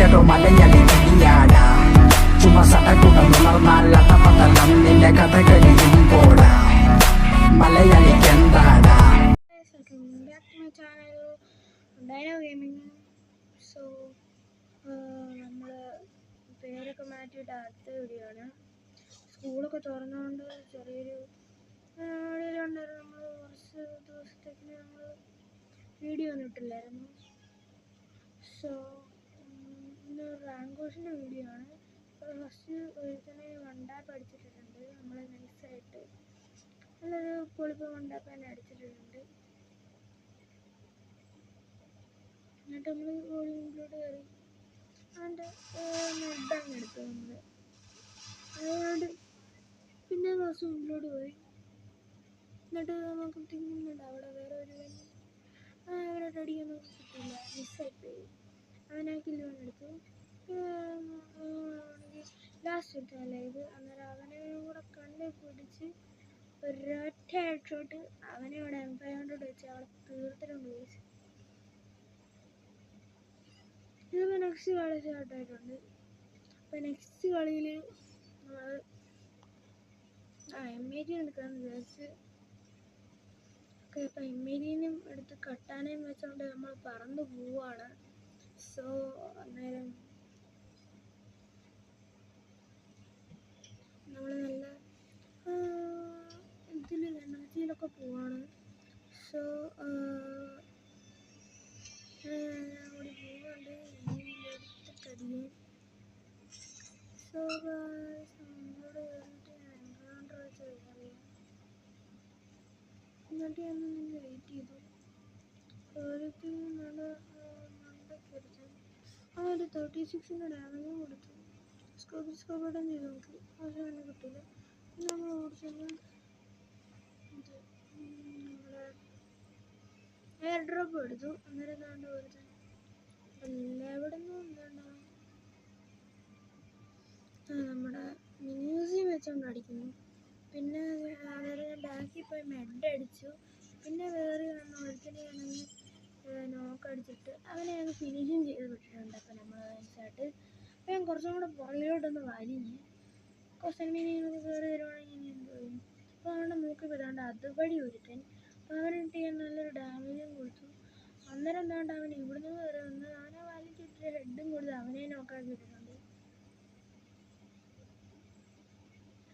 കേട്ടോ മലയാളി വിളിയാടാ ചുമ സടകുടം ഉണർന്നാൽ അട്ടപ്പത്തലം നിന്റെ കഥ കഴിയുമ്പോടാ മലയാളിക്ക് എന്താടാ. സോ നമ്മൾ പേരൊക്കെ മാറ്റിയിട്ട് അടുത്ത വീഡിയോ ആണ്. സ്കൂളൊക്കെ തുറന്നുകൊണ്ട് ചെറിയൊരു ഉണ്ടായിരുന്നു. നമ്മൾ കുറച്ച് ദിവസത്തേക്ക് നമ്മൾ വീഡിയോ ഒന്നും ഇട്ടില്ലായിരുന്നു. സോ ഇന്ന് റാങ്ക് കോഴ്സിൻ്റെ വീഡിയോ ആണ്. ഫസ്റ്റ് ഒരുത്തനെ വണ്ടാപ്പ് അടിച്ചിട്ടുണ്ട്. നമ്മൾ നൈസായിട്ട് നല്ലൊരു പൊളിപ്പ് വണ്ടാപ്പ് തന്നെ അടിച്ചിട്ടുണ്ട്. എന്നിട്ട് നമ്മൾ വോളിയൂമിലോട്ട് കയറി അതിൻ്റെ നെഡങ്ങ് എടുത്തു. നമ്മൾ അതുകൊണ്ട് പിന്നെ കുറച്ച് മുമ്പിലോട്ട് പോയി. എന്നിട്ട് നമുക്ക് തിന്നുന്നുണ്ട് അവിടെ വേറെ ഒരു അവിടെ അടിയൊന്നും കിട്ടില്ല, മിസ്സായിപ്പോയി. അവനാക്കില്ല എടുത്തു. ലാസ്റ്റ് എടുത്തല്ലേ ഇത്. അന്നേരം അവനെ കൂടെ കണ്ണിൽ പിടിച്ച് ഒരൊറ്റ ഹെഡ്ഷോട്ട് അവനെ അവിടെ M500 വെച്ച് അവിടെ തീർത്തിട്ടുണ്ട്. ഇതിപ്പോൾ നെക്സ്റ്റ് കളി സ്റ്റാർട്ടായിട്ടുണ്ട്. അപ്പോൾ നെക്സ്റ്റ് കളിയിൽ നമ്മൾ M80 എടുക്കാമെന്ന് വിചാരിച്ച്. ഓക്കെ, അപ്പോൾ M80 എടുത്ത് കട്ടാനയും വെച്ചുകൊണ്ട് നമ്മൾ പറന്ന് പോവാണ്. സോ അന്നേരം നമ്മൾ നല്ല ഇതിൽ എനർജിയിലൊക്കെ പോവാണ്. സോ കൂടി പോകുന്നുണ്ട് എടുത്തിട്ടടിയൻ. സോ നമ്മളോട് കയറിയിട്ട് എൻകൗണ്ടർ വെച്ച് കയറിയാം. എന്നിട്ട് ഞാൻ നിന്ന് വെയിറ്റ് ചെയ്തു. കയറിയിട്ട് നല്ല മണ്ടയ്ക്ക് എടുത്തു. ആ ഒരു 36ൻ്റെ ഡാമേജ് കൊടുത്തു. സ്കോപ്പ് അറ്റൻഡ് ചെയ്തു നോക്കി, പക്ഷെ അങ്ങനെ കിട്ടില്ല. പിന്നെ നമ്മൾ ഓടിച്ചെന്ന് നമ്മുടെ എയർ ഡ്രോപ്പ് എടുത്തു. അന്നേരം എന്താണ്ട് കൊടുത്തു എവിടെ നിന്നും എന്താണ്ടാ നമ്മുടെ മ്യൂസിയം വെച്ചുകൊണ്ട് അടിക്കുന്നു. പിന്നെ അന്നേരം ഞാൻ ബാക്കിൽ പോയി മെഡ് അടിച്ചു. പിന്നെ വേറെ ഒരുത്തനെയാണെങ്കിൽ നോക്കടിച്ചിട്ട് അവനെ ഞങ്ങൾ ഫിനിഷിങ് ചെയ്ത് വിട്ടിട്ടുണ്ട്. അപ്പം നമ്മൾ നൈസായിട്ട് അപ്പം ഞാൻ കുറച്ചും കൂടെ പുറകിലോട്ടൊന്ന് വലിഞ്ഞ് കുറച്ച് എനിമീനൊക്കെ കയറി വരുവാണെങ്കിൽ ഇനി എന്ത് ചെയ്യും. അപ്പോൾ അവൻ്റെ മൂക്കിൽ പോയതാണ്ട് അതുവഴി ഒരുത്തൻ. അപ്പോൾ അവനിട്ട് ഞാൻ നല്ലൊരു ഡാമേജും കൊടുത്തു. അന്നേരം എന്താണ്ട് അവൻ ഇവിടുന്ന് കയറി വന്ന് അവനെ വലിച്ചിട്ട് ഹെഡും കൊടുത്ത് അവനെ നോക്കാക്കി ഇട്ടിട്ടുണ്ട്.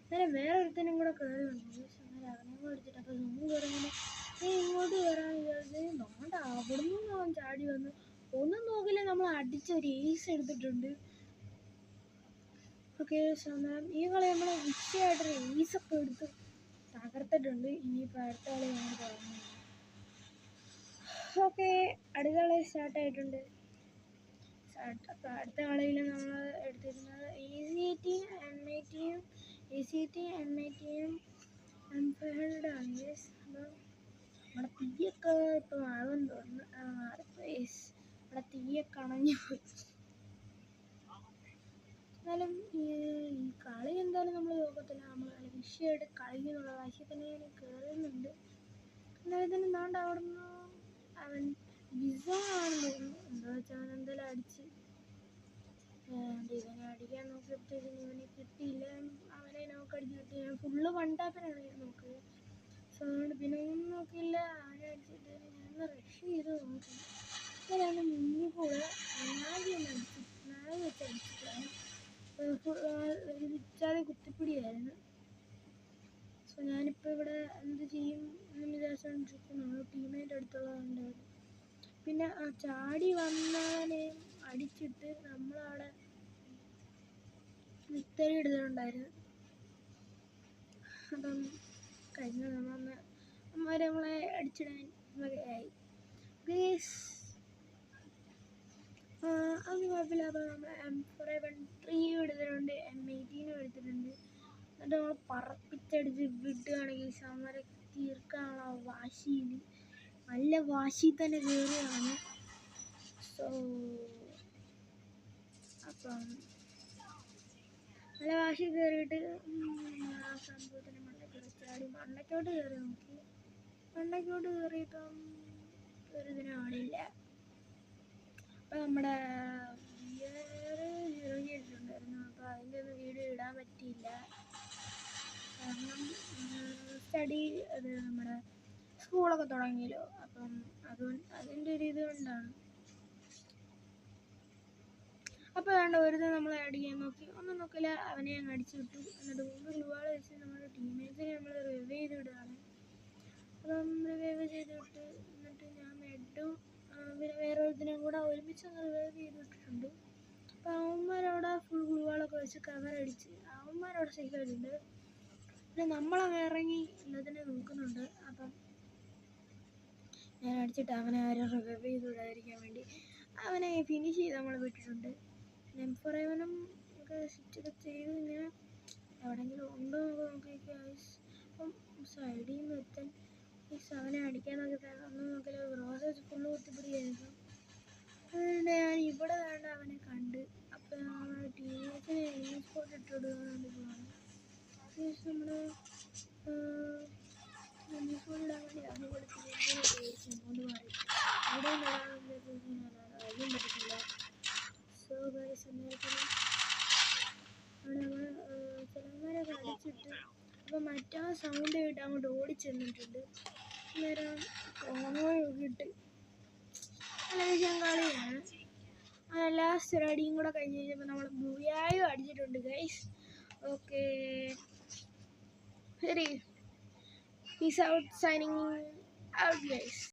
അന്നേരം വേറെ ഒരുത്തനും കൂടെ കയറി വന്നു. അന്നേരം അവനെ കൂടെ എടുത്തിട്ട് അപ്പോൾ ഒന്നും കയറിങ്ങനെ ഇങ്ങോട്ട് കയറാൻ വിചാരിച്ച് നോണ്ട അവിടെ നിന്ന് അവൻ ചാടി വന്നു. ഒന്നും നോക്കില്ല, നമ്മൾ അടിച്ചൊരു ഏസ് എടുത്തിട്ടുണ്ട്. ഓക്കെ, സമയം ഈ കളി നമ്മൾ വിഷയമായിട്ടൊരു ഏസൊക്കെ എടുത്ത് തകർത്തിട്ടുണ്ട്. ഇനിയിപ്പോൾ അടുത്ത കളി ഞങ്ങൾ തുടങ്ങുന്നു. ഓക്കെ, അടുത്ത കളി സ്റ്റാർട്ടായിട്ടുണ്ട്. അപ്പോൾ അടുത്ത കളിയിൽ നമ്മൾ എടുത്തിരുന്നത് AC-18 M80യും M500 ആണ്. അപ്പോൾ നമ്മുടെ തീയൊക്കെ ഇപ്പോൾ ആകുമെന്ന് തോന്നുന്നു. നമ്മുടെ തീയൊക്കെ അണഞ്ഞു പോയി. എന്നാലും ഈ കളി എന്തായാലും നമ്മൾ നോക്കത്തില്ല. നമ്മൾ നല്ല വിഷയമായിട്ട് കളിക്കുന്നുള്ള വാശി തന്നെ ഞാൻ കയറുന്നുണ്ട്. എന്നാലും തന്നെ എന്താണ്ട് അവിടെ നിന്ന് അവൻ ബിസോണാണെന്ന് തോന്നുന്നു. എന്താ വെച്ചാൽ അവൻ എന്തായാലും അടിച്ച് ഇവനെ അടിക്കാൻ നോക്കിയപ്പോഴത്തേക്കും ഇവനെ കിട്ടിയില്ല. അവനെ നോക്കടിച്ച് കിട്ടി. ഞാൻ ഫുള്ള് വണ്ടാപ്പിനാണ് ഞാൻ നോക്കിയത്. സോ അതുകൊണ്ട് പിന്നെ ഒന്നും നോക്കിയില്ല. അവനെ അടിച്ചിട്ട് ഞാൻ റഷ് ചെയ്ത് നോക്കി. അതാണ് മുന്നിൽ കൂടെ നാഗി വെച്ച് അടിച്ചിട്ടാണ്. ഒരു വിച്ചാതെ കുത്തിപ്പിടിയായിരുന്നു. സോ ഞാനിപ്പോൾ ഇവിടെ എന്ത് ചെയ്യും എന്ന് വിചാരിച്ചുകൊണ്ടിരിക്കുന്നു. ടീമേറ്റ് അടുത്തുള്ളതുണ്ടായിരുന്നു. പിന്നെ ആ ചാടി വന്നവനെയും അടിച്ചിട്ട് നമ്മളവിടെ വിക്ടറി എടുത്തിട്ടുണ്ടായിരുന്നു. അപ്പം കഴിഞ്ഞ നമ്മളെ അടിച്ചിടാൻ വകയായി. അത് കുഴപ്പമില്ല. അപ്പോൾ നമ്മൾ M4A13 എടുത്തിട്ടുണ്ട്, M18 എടുത്തിട്ടുണ്ട്. എന്നിട്ട് നമ്മൾ പറപ്പിച്ചടിച്ച് വിടുകയാണെങ്കിൽ സമര തീർക്കാനുള്ള വാശിയിൽ നല്ല വാശി തന്നെ കയറുകയാണ്. സോ അപ്പം നല്ല വാശി കയറിയിട്ട് ആ സംഭവത്തിന് മണ്ടയ്ക്കോട്ട് കയറി നോക്കി. മണ്ടയ്ക്കോട്ട് കയറിയപ്പം ഒരു ഇതിനും ആളില്ല. അപ്പം നമ്മുടെ കാരണം സ്റ്റഡി അത് നമ്മുടെ സ്കൂളൊക്കെ തുടങ്ങിയല്ലോ, അപ്പം അതിൻ്റെ ഒരു ഇത് കൊണ്ടാണ്. അപ്പോൾ അതുകൊണ്ട് ഒരു ദിവസം നമ്മൾ അടിക്കാൻ നോക്കി, ഒന്നും നോക്കില്ല, അവനെ അങ്ങ് അടിച്ചു വിട്ടു. എന്നിട്ട് 3 ഗ്ലൂവാൾ വെച്ച് നമ്മുടെ ടീമേറ്റ്സിനെ നമ്മൾ റിവൈവ് ചെയ്ത് വിടുകയാണ്. അപ്പം റിവൈവ് ചെയ്ത് വിട്ട് എന്നിട്ട് ഞാൻ മെഡും പിന്നെ വേറൊരുത്തിനും കൂടെ ഒരുമിച്ച് ഒന്ന് റിവൈവ് ചെയ്ത് വിട്ടിട്ടുണ്ട്. അപ്പം അവന്മാരവിടെ ഫുൾ ഗ്ലൂവാളൊക്കെ വെച്ച് കവറടിച്ച് അവന്മാരവിടെ സേഫ് ആയിട്ടുണ്ട്. പിന്നെ നമ്മളങ്ങ് ഇറങ്ങി എല്ലാത്തിനെ നോക്കുന്നുണ്ട്. അപ്പം ഞാൻ അടിച്ചിട്ട് അവനെ ആരും റിവൈവ് ചെയ്ത് വിടാതിരിക്കാൻ വേണ്ടി അവനെ ഫിനിഷ് ചെയ്ത് നമ്മൾ വിട്ടിട്ടുണ്ട്. നെംഫോറേവനും ഒക്കെ സ്വിച്ചൊക്കെ ചെയ്ത് ഇങ്ങനെ എവിടെയെങ്കിലും ഉണ്ടോ എന്നൊക്കെ നോക്കി ഗൈസ്. അപ്പം സൈഡിൽ നിന്ന് എത്താൻ അവനെ അടിക്കാനൊക്കെ ഒന്നും നോക്കില്ല, റോസസ് ഫുള്ള് കുത്തിപ്പിടിയായിരുന്നു. അതുകൊണ്ട് ഞാൻ ഇവിടെ വേണ്ട അവനെ കണ്ട്. അപ്പം നമ്മുടെ ടീമേഴ്സിനെ എനിമി സ്പോട്ട് ഇട്ടുകൊടുക്കാൻ വേണ്ടി പോവാണ്. നമ്മുടെ എനിമി സ്പോട്ട് ഇടാൻ വേണ്ടി അവനെ കൊടുത്ത് ഇങ്ങോട്ട് മാറി ഇവിടെ അതിനും പറ്റത്തില്ല. സോ ഗൈസ് അന്നേരത്തിന് അവിടെ ചിലന്മാരൊക്കെ അടിച്ചിട്ട് അപ്പം മറ്റാ സൗണ്ട് കേട്ട് അങ്ങോട്ട് ഓടിച്ചെന്നിട്ടുണ്ട്. അന്നേരം കോങ്ങോയൊക്കെ ഇട്ട് നല്ല കളിയാണ്. ലാസ്റ്റ് ഒരു അടിയും കൂടെ കഴിഞ്ഞ് കഴിഞ്ഞപ്പോൾ നമ്മൾ ബുയായും അടിച്ചിട്ടുണ്ട് ഗൈസ്. ഓക്കെ ശരി, peace out, signing out guys.